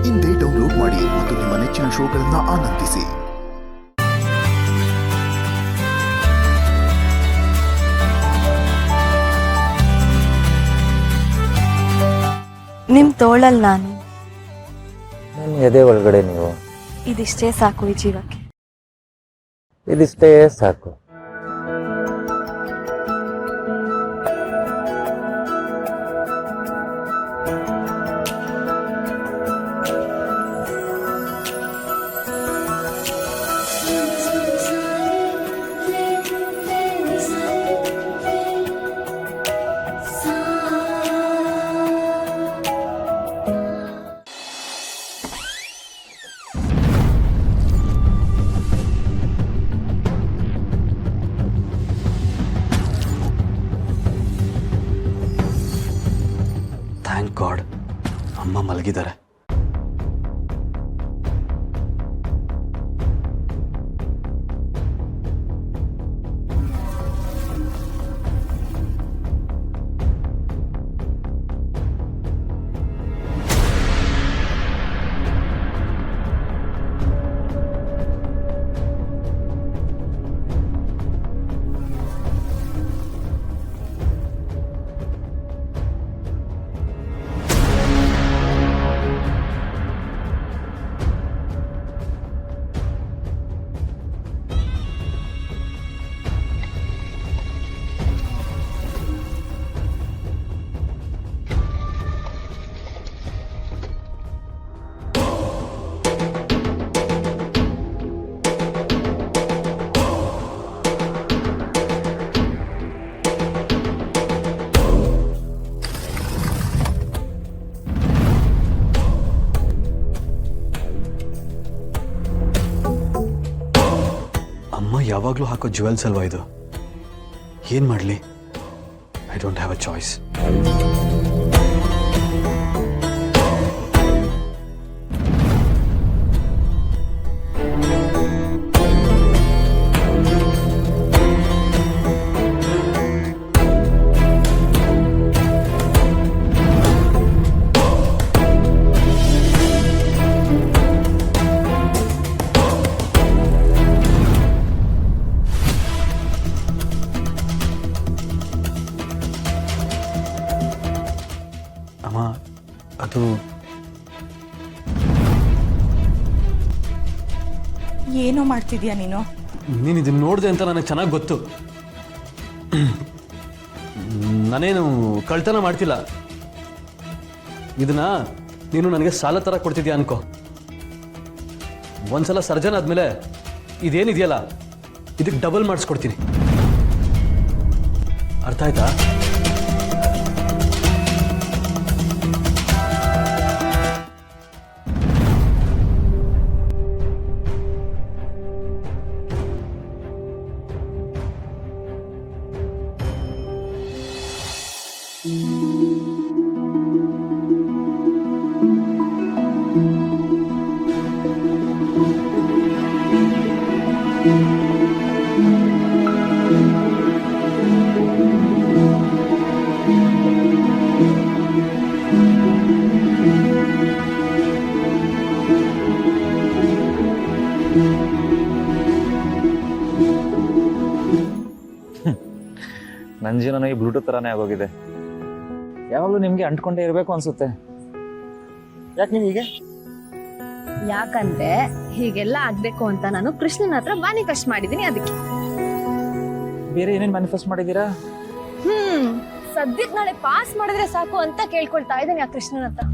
ಇಂದೇ ಡೌನ್ಲೋಡ್ ಮಾಡಿ ಮತ್ತು ನಿಮ್ಮ ನೆಚ್ಚಿನ ಶೋಗಳನ್ನು ಆನಂದಿಸಿ. ನಿಮ್ ತೋಳಲ್ ನಾನು, ನನ್ನ ಎದೆ ಒಳಗಡೆ ನೀವು. ಇದಿಷ್ಟೇ ಸಾಕು ಈ ಜೀವಕ್ಕೆ. ಇದಿಷ್ಟೇ ಸಾಕು. ಥ್ಯಾಂಕ್ ಗಾಡ್, ಅಮ್ಮ ಮಲಗಿದ್ದಾರೆ. ಅಮ್ಮ ಯಾವಾಗಲೂ ಹಾಕೋ ಜ್ಯುವೆಲ್ಸ್ ಅಲ್ವಾ ಇದು? ಏನು ಮಾಡಲಿ? I don't have a choice. ಅಮ್ಮ, ಅದು ಏನೋ ಮಾಡ್ತಿದ್ಯಾ ನೀನು? ನೀನು ಇದನ್ನ ನೋಡಿದೆ ಅಂತ ನನಗೆ ಚೆನ್ನಾಗಿ ಗೊತ್ತು. ನಾನೇನು ಕಳ್ತನ ಮಾಡ್ತಿಲ್ಲ. ಇದನ್ನ ನೀನು ನನಗೆ ಸಾಲ ಥರ ಕೊಡ್ತಿದ್ಯಾ ಅನ್ಕೋ. ಒಂದ್ಸಲ ಸರ್ಜನ್ ಆದಮೇಲೆ ಇದೇನಿದೆಯಲ್ಲ, ಇದಕ್ಕೆ ಡಬಲ್ ಮಾಡಿಸ್ಕೊಡ್ತೀನಿ. ಅರ್ಥ ಆಯ್ತಾ? ನನ್ನ ಜೀವನ ಈ ಬ್ಲೂಟೂತ್ ಥರನೇ ಆಗೋಗಿದೆ. ಯಾವಾಗಲೂ ನಿಮಗೆ ಅಂಟ್ಕೊಂಡೇ ಇರಬೇಕು ಅನ್ಸುತ್ತೆ. ಯಾಕೆ ನೀವು ಹೀಗೆ? ಯಾಕಂದ್ರೆ ಹೀಗೆಲ್ಲ ಆಗ್ಬೇಕು ಅಂತ ನಾನು ಕೃಷ್ಣನ ಹತ್ರ ಮ್ಯಾನಿಫೆಸ್ಟ್ ಮಾಡಿದೀನಿ. ಅದಕ್ಕೆ ಬೇರೆ ಏನೇನು ಮ್ಯಾನಿಫೆಸ್ಟ್ ಮಾಡಿದ್ದೀರಾ? ಸದ್ಯಕ್ಕೆ ನಾಳೆ ಪಾಸ್ ಮಾಡಿದ್ರೆ ಸಾಕು ಅಂತ ಕೇಳ್ಕೊಳ್ತಾ ಇದ್ದೀನಿ ಆ ಕೃಷ್ಣನ ಹತ್ರ.